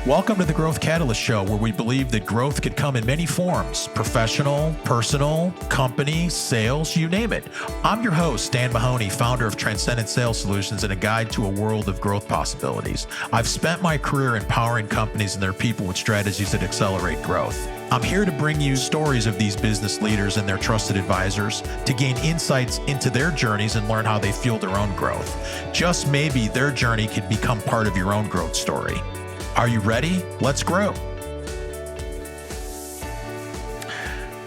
Welcome to the Growth Catalyst Show, where we believe that growth could come in many forms: professional, personal, company, sales, you name it. I'm your host, Dan Mahoney, founder of Transcendent Sales Solutions and a guide to a world of growth possibilities. I've spent my career empowering companies and their people with strategies that accelerate growth. I'm here to bring you stories of these business leaders and their trusted advisors to gain insights into their journeys and learn how they fuel their own growth. Just maybe their journey could become part of your own growth story. Are you ready? Let's grow.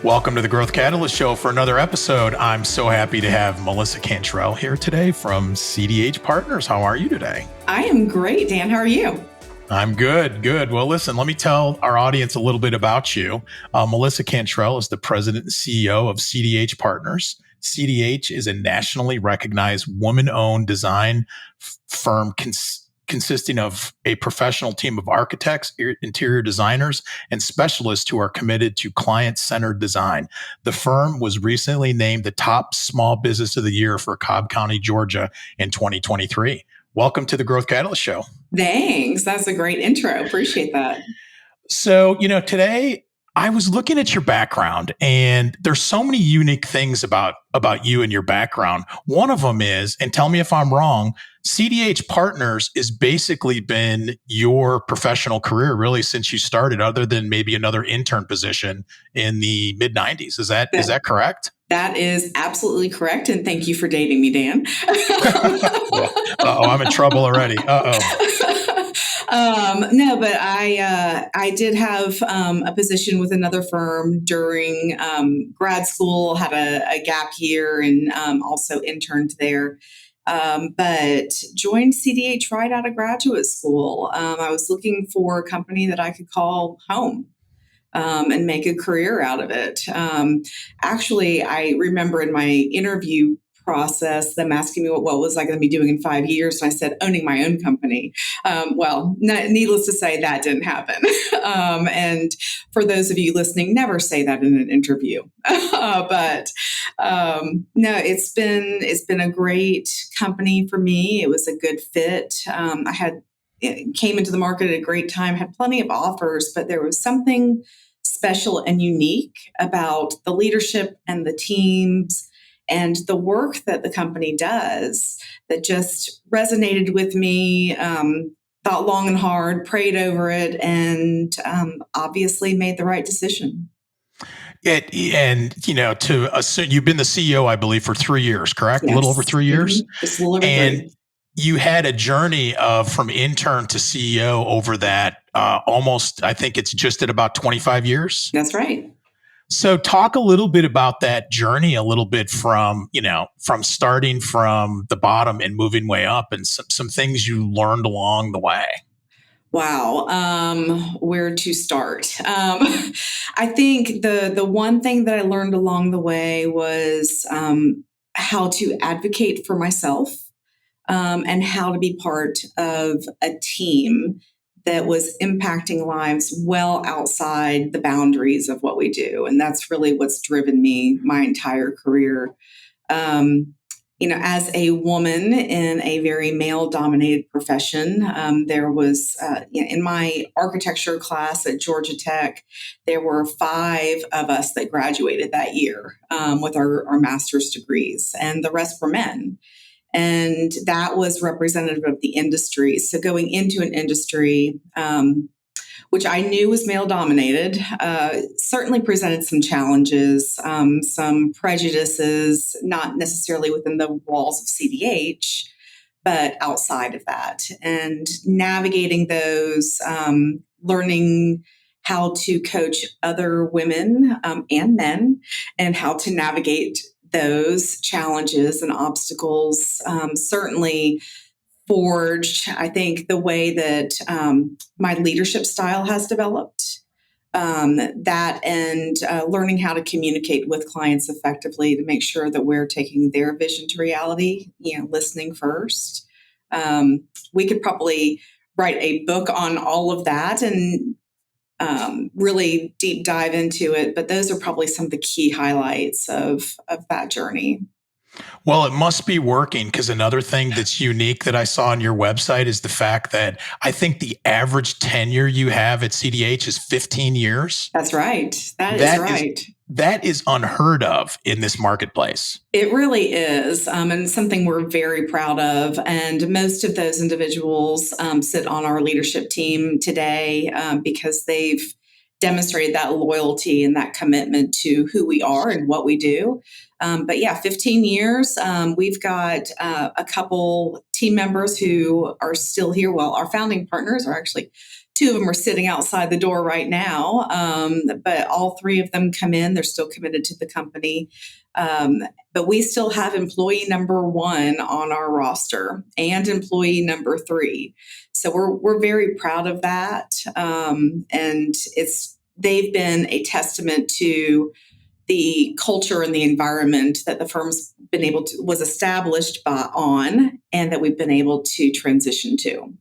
Welcome to the Growth Catalyst Show for another episode. I'm so happy to have Melissa Cantrell here today from CDH Partners. How are you today? I am great, Dan. How are you? I'm good. Well, listen, let me tell our audience a little bit about you. Melissa Cantrell is the president and CEO of CDH Partners. CDH is a nationally recognized woman-owned design firm consisting of a professional team of architects, interior designers, and specialists who are committed to client-centered design. The firm was recently named the top small business of the year for Cobb County, Georgia in 2023. Welcome to the Growth Catalyst Show. Thanks. That's a great intro. Appreciate that. So, today I was looking at your background, and there's so many unique things about you and your background. One of them is, and tell me if I'm wrong, CDH Partners has basically been your professional career really since you started, other than maybe another intern position in the mid 90s. Is that correct? That is absolutely correct. And thank you for dating me, Dan. I'm in trouble already. No, but I did have a position with another firm during grad school, had a gap year, and also interned there. But joined CDH right out of graduate school. I was looking for a company that I could call home. And make a career out of it. Actually, I remember in my interview process, them asking me what was I going to be doing in 5 years. And I said, owning my own company. Needless to say, that didn't happen. And for those of you listening, never say that in an interview. No, it's been a great company for me. It was a good fit. Came into the market at a great time, had plenty of offers, but there was something special and unique about the leadership and the teams and the work that the company does that just resonated with me. Thought long and hard, prayed over it, and obviously made the right decision. You've been the CEO, I believe, for 3 years, correct? Yes. A little over 3 years? Mm-hmm. Just a little over 3. You had a journey from intern to CEO over that almost, I think it's just at about 25 years. That's right. So talk a little bit about that journey, a little bit from starting from the bottom and moving way up, and some things you learned along the way. Wow. Where to start? I think the one thing that I learned along the way was how to advocate for myself. And how to be part of a team that was impacting lives well outside the boundaries of what we do. And that's really what's driven me my entire career. As a woman in a very male-dominated profession, there was, in my architecture class at Georgia Tech, there were 5 of us that graduated that year with our master's degrees, and the rest were men. And that was representative of the industry. So going into an industry, which I knew was male dominated, certainly presented some challenges, some prejudices, not necessarily within the walls of CDH, but outside of that. And navigating those, learning how to coach other women and men, and how to navigate those challenges and obstacles certainly forged, I think, the way that my leadership style has developed. Learning how to communicate with clients effectively to make sure that we're taking their vision to reality, listening first. We could probably write a book on all of that and really deep dive into it. But those are probably some of the key highlights of that journey. Well, it must be working because another thing that's unique that I saw on your website is the fact that I think the average tenure you have at CDH is 15 years. That's right. That is That is right. that is unheard of in this marketplace. It really is, and something we're very proud of. And most of those individuals sit on our leadership team today because they've demonstrated that loyalty and that commitment to who we are and what we do. But yeah, 15 years. We've got a couple team members who are still here. Well, our founding partners are actually two of them are sitting outside the door right now, but all three of them come in. They're still committed to the company. But we still have employee number one on our roster and employee number three. So we're very proud of that. And they've been a testament to the culture and the environment that the firm's been able to was established on and that we've been able to transition to.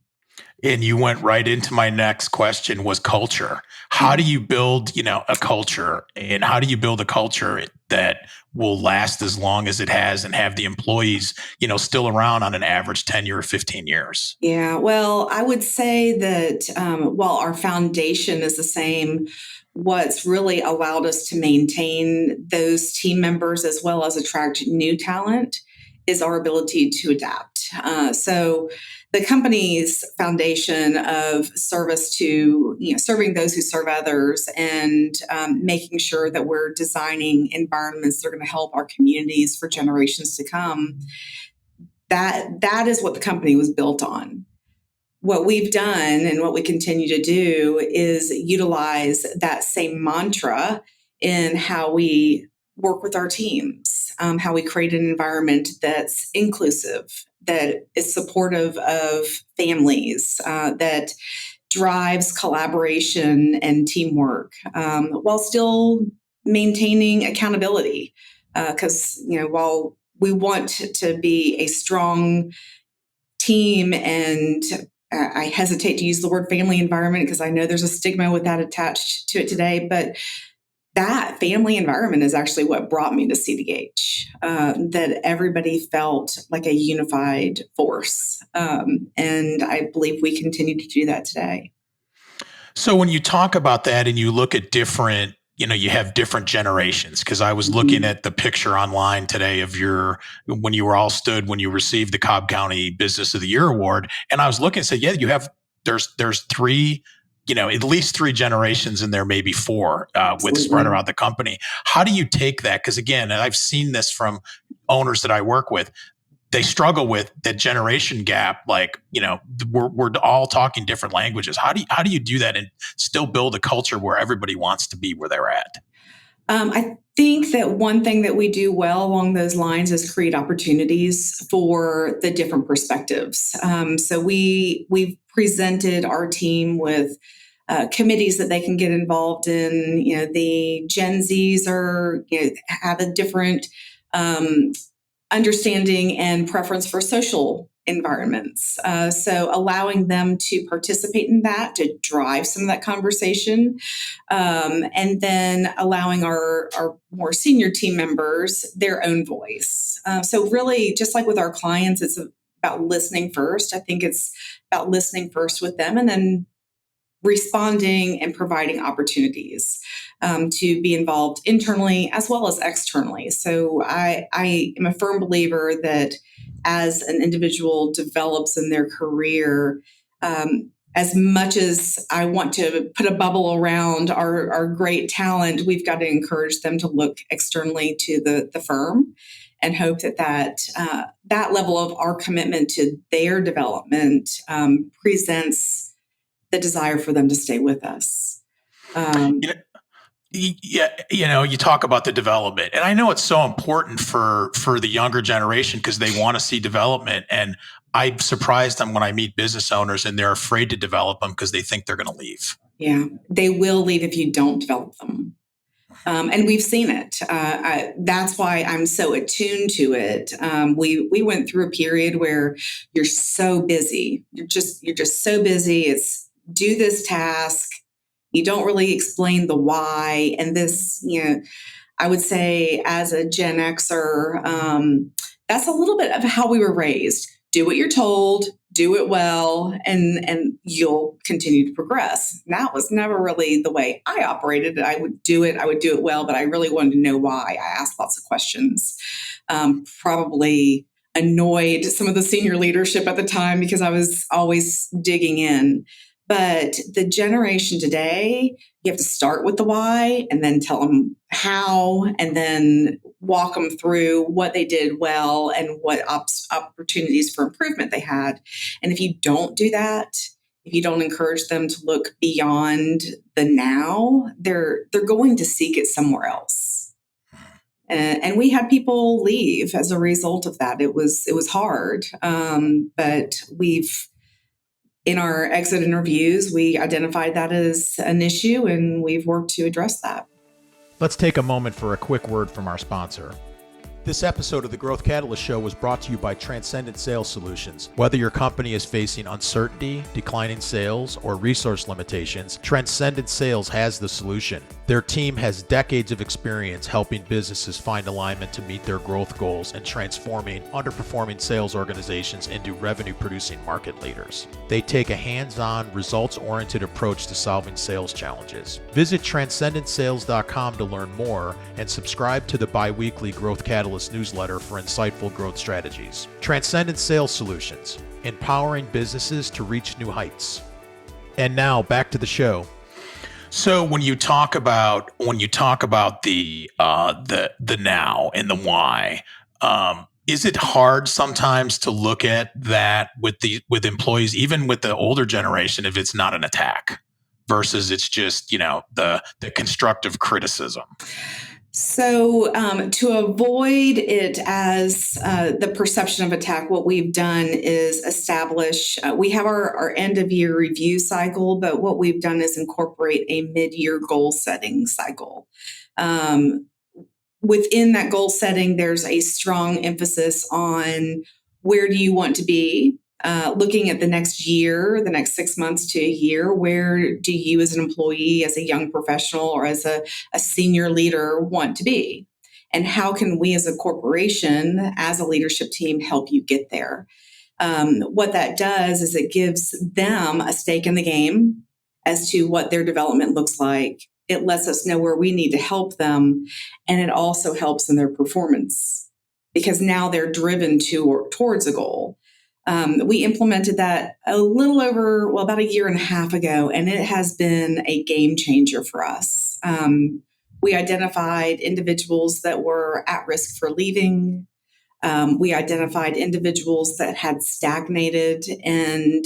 And you went right into my next question was culture. How do you build, a culture, and how do you build a culture that will last as long as it has and have the employees, still around on an average tenure of 15 years? Yeah, well, I would say that while our foundation is the same, what's really allowed us to maintain those team members as well as attract new talent is our ability to adapt. So the company's foundation of service to serving those who serve others and making sure that we're designing environments that are going to help our communities for generations to come, that is what the company was built on. What we've done and what we continue to do is utilize that same mantra in how we work with our teams, how we create an environment that's inclusive, that is supportive of families, that drives collaboration and teamwork, while still maintaining accountability. Because while we want to be a strong team, and I hesitate to use the word family environment because I know there's a stigma with that attached to it today, but that family environment is actually what brought me to CDH, that everybody felt like a unified force. And I believe we continue to do that today. So when you talk about that and you look at different, you have different generations, because I was looking at the picture online today of when you were all stood when you received the Cobb County Business of the Year award, and I was looking and said, yeah, there's three, at least three generations in there, maybe four, with spread around the company. How do you take that? Because again, and I've seen this from owners that I work with, they struggle with that generation gap. Like, we're all talking different languages. How do you do that and still build a culture where everybody wants to be where they're at? I think that one thing that we do well along those lines is create opportunities for the different perspectives. So we've presented our team with committees that they can get involved in. The Gen Zs have a different understanding and preference for social environments. So allowing them to participate in that, to drive some of that conversation, and then allowing our more senior team members their own voice. So really, just like with our clients, it's about listening first. I think it's about listening first with them and then responding and providing opportunities to be involved internally as well as externally. So I am a firm believer that as an individual develops in their career, as much as I want to put a bubble around our great talent, we've got to encourage them to look externally to the firm and hope that level of our commitment to their development presents the desire for them to stay with us. Yeah, you talk about the development, and I know it's so important for the younger generation because they want to see development. And I'm surprised them when I meet business owners and they're afraid to develop them because they think they're going to leave. Yeah, they will leave if you don't develop them. And we've seen it. That's why I'm so attuned to it. We went through a period where you're so busy. You're just so busy. It's do this task. You don't really explain the why. And this, I would say as a Gen Xer, that's a little bit of how we were raised. Do what you're told, do it well, and you'll continue to progress. And that was never really the way I operated. I would do it well, but I really wanted to know why. I asked lots of questions. Probably annoyed some of the senior leadership at the time because I was always digging in. But the generation today, you have to start with the why and then tell them how, and then walk them through what they did well and what opportunities for improvement they had. And if you don't do that, if you don't encourage them to look beyond the now, they're going to seek it somewhere else. And we had people leave as a result of that. It was hard, but in our exit interviews, we identified that as an issue, and we've worked to address that. Let's take a moment for a quick word from our sponsor. This episode of the Growth Catalyst Show was brought to you by Transcendent Sales Solutions. Whether your company is facing uncertainty, declining sales, or resource limitations, Transcendent Sales has the solution. Their team has decades of experience helping businesses find alignment to meet their growth goals and transforming underperforming sales organizations into revenue-producing market leaders. They take a hands-on, results-oriented approach to solving sales challenges. Visit transcendentsales.com to learn more and subscribe to the bi-weekly Growth Catalyst newsletter for insightful growth strategies. Transcendent Sales Solutions, empowering businesses to reach new heights. And now back to the show. So when you talk about the now and the why, is it hard sometimes to look at that with employees, even with the older generation, if it's not an attack versus it's just the constructive criticism? So to avoid it as the perception of attack, what we've done is establish, we have our end of year review cycle, but what we've done is incorporate a mid-year goal setting cycle. Within that goal setting, there's a strong emphasis on where do you want to be? Looking at the next year, the next 6 months to a year, where do you as an employee, as a young professional, or as a senior leader want to be? And how can we as a corporation, as a leadership team, help you get there? What that does is it gives them a stake in the game as to what their development looks like. It lets us know where we need to help them, and it also helps in their performance because now they're driven towards a goal. We implemented that about a year and a half ago, and it has been a game changer for us. We identified individuals that were at risk for leaving. We identified individuals that had stagnated, and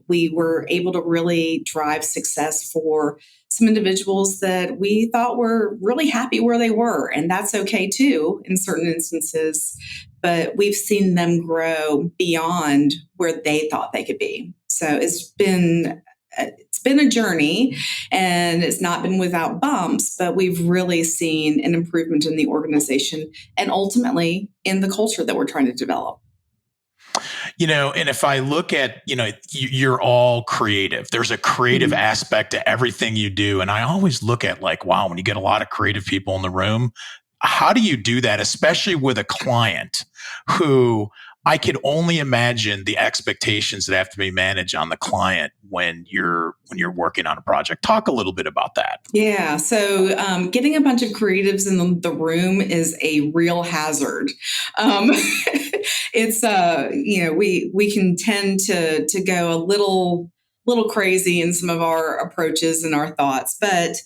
we were able to really drive success for some individuals that we thought were really happy where they were. And that's okay too, in certain instances. But we've seen them grow beyond where they thought they could be. So it's been a journey, and it's not been without bumps, but we've really seen an improvement in the organization and ultimately in the culture that we're trying to develop. And if I look at, you're all creative. There's a creative aspect to everything you do. And I always look at wow, when you get a lot of creative people in the room, how do you do that, especially with a client who I could only imagine the expectations that have to be managed on the client when you're working on a project. Talk a little bit about that. Yeah. So getting a bunch of creatives in the room is a real hazard. It's we can tend to go a little crazy in some of our approaches and our thoughts, but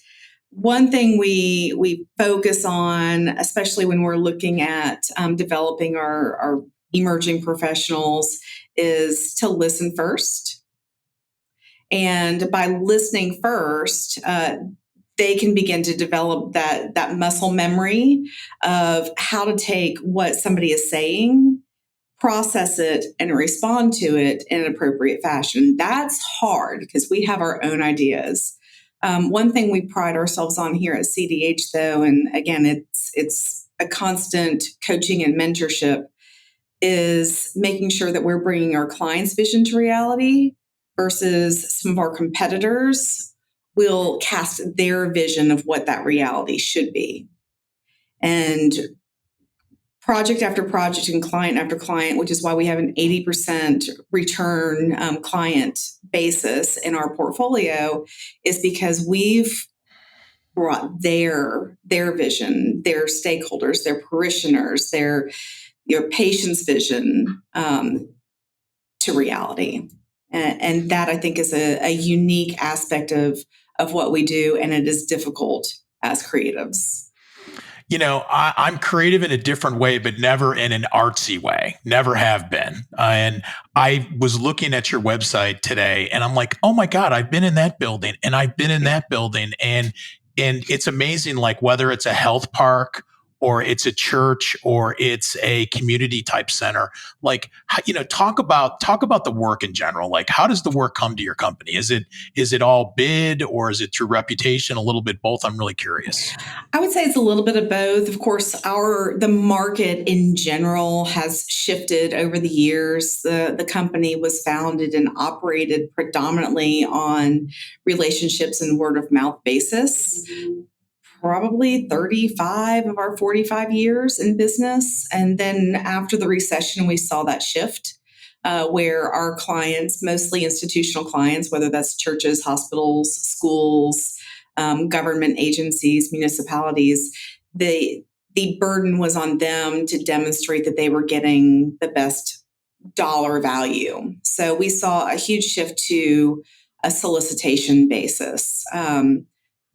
one thing we focus on, especially when we're looking at developing our emerging professionals, is to listen first. And by listening first, they can begin to develop that muscle memory of how to take what somebody is saying, process it, and respond to it in an appropriate fashion. That's hard because we have our own ideas. One thing we pride ourselves on here at CDH, though, and again, it's a constant coaching and mentorship, is making sure that we're bringing our clients' vision to reality versus some of our competitors will cast their vision of what that reality should be. And project after project and client after client, which is why we have an 80% return client basis in our portfolio, is because we've brought their vision, their stakeholders, their parishioners, your patient's vision to reality. And that, I think, is a unique aspect of what we do, and it is difficult as creatives. I'm creative in a different way, but never in an artsy way. Never have been. And I was looking at your website today, and I'm like, oh my God, I've been in that building, and I've been in that building, and it's amazing. Like whether it's a health park, or it's a church, or it's a community type center. Like, talk about the work in general. Like, how does the work come to your company? Is it all bid, or is it through reputation? A little bit both. I'm really curious. I would say it's a little bit of both. Of course, the market in general has shifted over the years. The company was founded and operated predominantly on relationships and word of mouth basis. Probably 35 of our 45 years in business. And then after the recession, we saw that shift where our clients, mostly institutional clients, whether that's churches, hospitals, schools, government agencies, municipalities, the burden was on them to demonstrate that they were getting the best dollar value. So we saw a huge shift to a solicitation basis.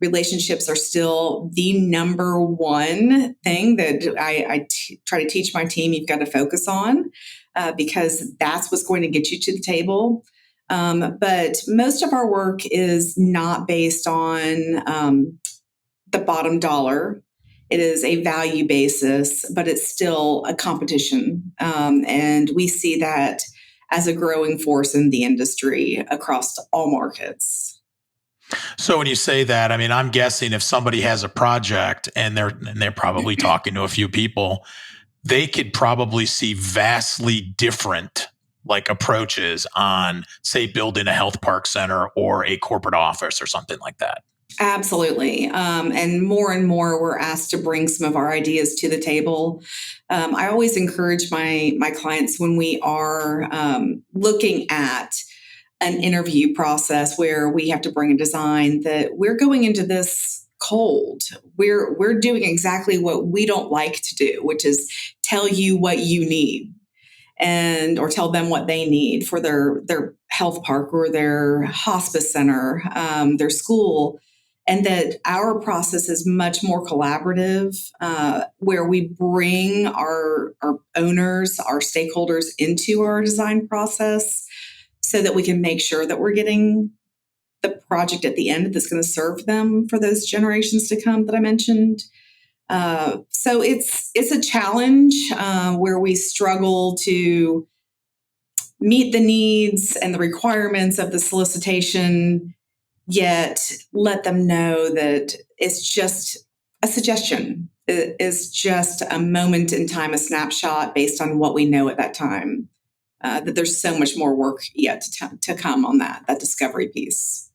Relationships are still the number one thing that I try to teach my team you've got to focus on because that's what's going to get you to the table. But most of our work is not based on the bottom dollar. It is a value basis, but it's still a competition. And we see that as a growing force in the industry across all markets. So when you say that, I mean, I'm guessing if somebody has a project and they're probably talking to a few people, they could probably see vastly different like approaches on, say, building a health park center or a corporate office or something like that. Absolutely. And more we're asked to bring some of our ideas to the table. I always encourage my clients when we are looking at an interview process where we have to bring a design that we're going into this cold. We're doing exactly what we don't like to do, which is tell you what you need or tell them what they need for their health park or their hospice center, their school. And that our process is much more collaborative, where we bring our owners, our stakeholders into our design process so that we can make sure that we're getting the project at the end that's going to serve them for those generations to come that I mentioned. So it's a challenge where we struggle to meet the needs and the requirements of the solicitation, yet let them know that it's just a suggestion. It is just a moment in time, a snapshot based on what we know at that time. That there's so much more work yet to come on that discovery piece.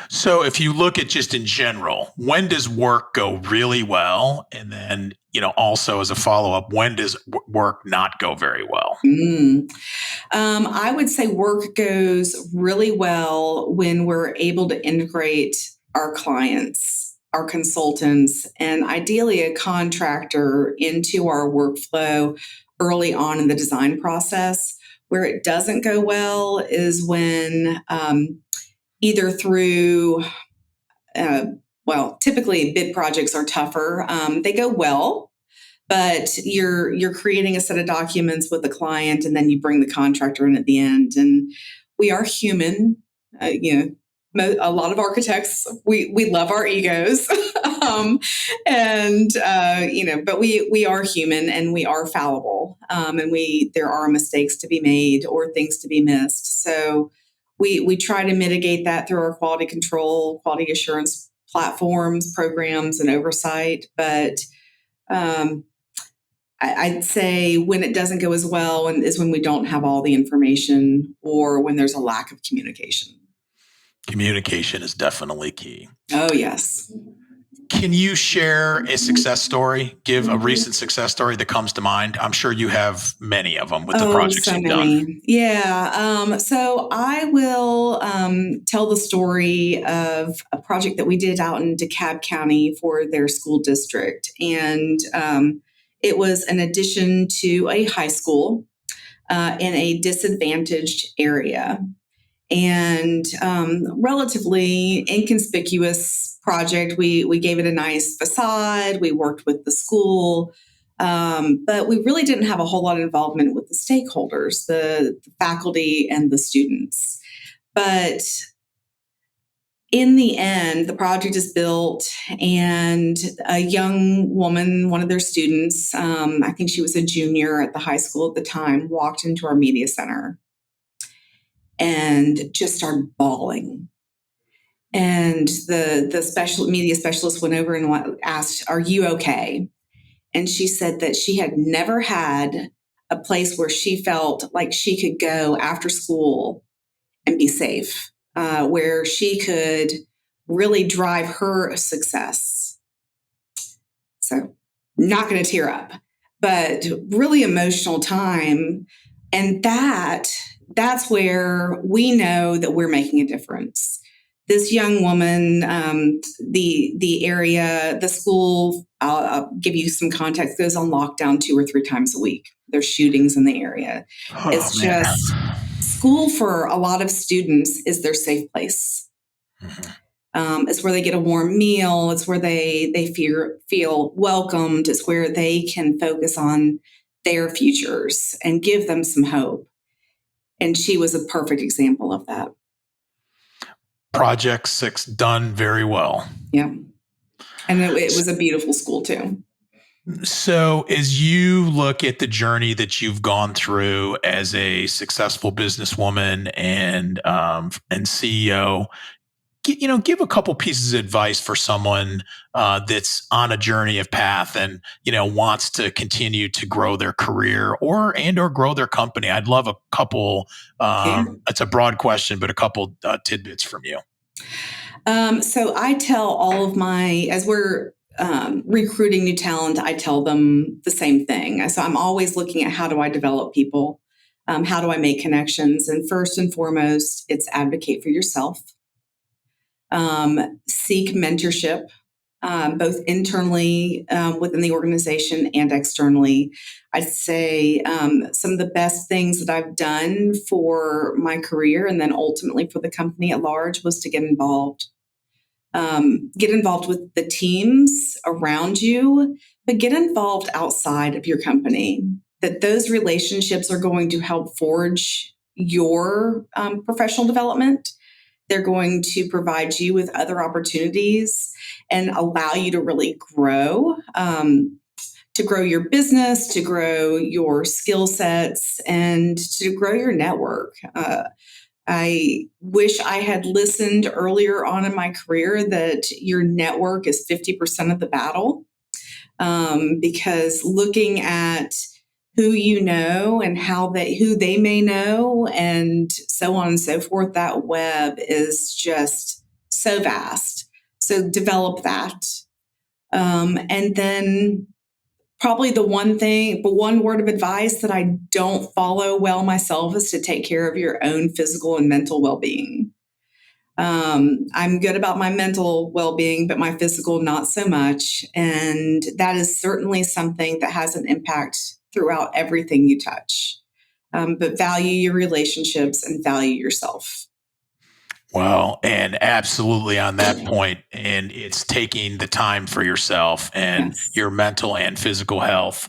So if you look at just in general, when does work go really well? And then, also as a follow-up, when does work not go very well? I would say work goes really well when we're able to integrate our clients, our consultants, and ideally a contractor into our workflow early on in the design process. Where it doesn't go well is when either through, typically bid projects are tougher. They go well, but you're creating a set of documents with the client, and then you bring the contractor in at the end. And we are human. A lot of architects, we love our egos, but we are human and we are fallible, and there are mistakes to be made or things to be missed. So we try to mitigate that through our quality control, quality assurance platforms, programs, and oversight. But I'd say when it doesn't go as well is when we don't have all the information or when there's a lack of communication. Communication is definitely key. Oh, yes. Can you share a success story? Give a recent success story that comes to mind. I'm sure you have many of them with the projects So you've done. many. Yeah. So I will tell the story of a project that we did out in DeKalb County for their school district. And it was an addition to a high school in a disadvantaged area. And relatively inconspicuous project. We gave it a nice facade. We worked with the school, but we really didn't have a whole lot of involvement with the stakeholders, the faculty and the students. But in the end, the project is built, and a young woman, one of their students, I think she was a junior at the high school at the time, walked into our media center and just started bawling. And the special media specialist went over and asked, "Are you okay?" And she said that she had never had a place where she felt like she could go after school and be safe, where she could really drive her success. So, not going to tear up, but really emotional time. And that's where we know that we're making a difference. This young woman, the area, the school, I'll give you some context, goes on lockdown 2 or 3 times a week. There's shootings in the area. It's just school for a lot of students is their safe place. It's where they get a warm meal. It's where they feel welcomed. It's where they can focus on their futures and give them some hope. And she was a perfect example of that. Project 6 done very well. Yeah. And it was a beautiful school too. So as you look at the journey that you've gone through as a successful businesswoman and CEO, give a couple pieces of advice for someone that's on a journey of path and, wants to continue to grow their career or grow their company. I'd love a couple, it's a broad question, but a couple tidbits from you. So I tell all of as we're recruiting new talent, I tell them the same thing. So I'm always looking at how do I develop people? How do I make connections? And first and foremost, it's advocate for yourself. Seek mentorship, both internally within the organization and externally. I'd say some of the best things that I've done for my career and then ultimately for the company at large was to get involved. Get involved with the teams around you, but get involved outside of your company. That those relationships are going to help forge your professional development. They're going to provide you with other opportunities and allow you to really grow, to grow your business, to grow your skill sets, and to grow your network. I wish I had listened earlier on in my career that your network is 50% of the battle, because looking at who you know and who they may know and so on and so forth, that web is just so vast. So develop that. And then probably the one word of advice that I don't follow well myself is to take care of your own physical and mental well-being. I'm good about my mental well-being, but my physical, not so much. And that is certainly something that has an impact throughout everything you touch. But value your relationships and value yourself. Well, and absolutely on that point, and it's taking the time for yourself and your mental and physical health.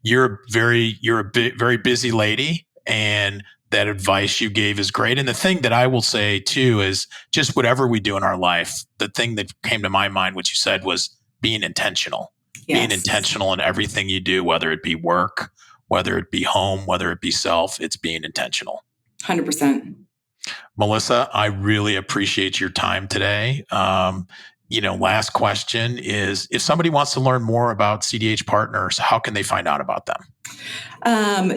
You're a very busy lady, and that advice you gave is great. And the thing that I will say too is just whatever we do in our life, the thing that came to my mind, what you said was being intentional. Being intentional in everything you do, whether it be work, whether it be home, whether it be self, it's being intentional. 100%. Melissa, I really appreciate your time today. Last question is, if somebody wants to learn more about CDH Partners, how can they find out about them?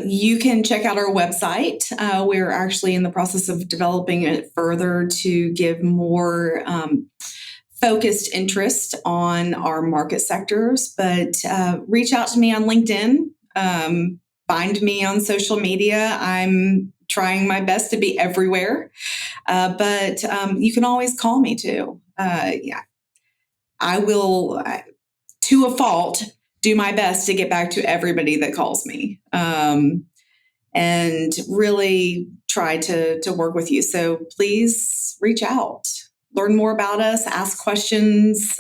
You can check out our website. We're actually in the process of developing it further to give more focused interest on our market sectors, but reach out to me on LinkedIn. Find me on social media. I'm trying my best to be everywhere, but you can always call me too. Yeah, I will, to a fault, do my best to get back to everybody that calls me, and really try to work with you. So please reach out, learn more about us, ask questions,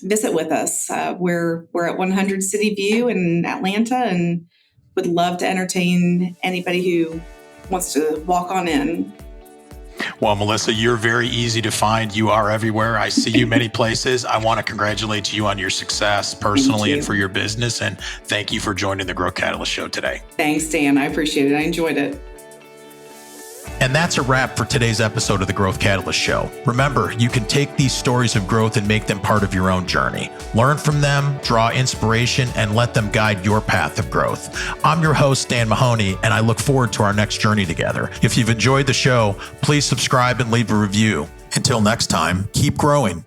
visit with us. We're at 100 City View in Atlanta, and would love to entertain anybody who wants to walk on in. Well, Melissa, you're very easy to find. You are everywhere. I see you many places. I want to congratulate you on your success personally and for your business. And thank you for joining the Growth Catalyst Show today. Thanks, Dan. I appreciate it. I enjoyed it. And that's a wrap for today's episode of the Growth Catalyst Show. Remember, you can take these stories of growth and make them part of your own journey. Learn from them, draw inspiration, and let them guide your path of growth. I'm your host, Dan Mahoney, and I look forward to our next journey together. If you've enjoyed the show, please subscribe and leave a review. Until next time, keep growing.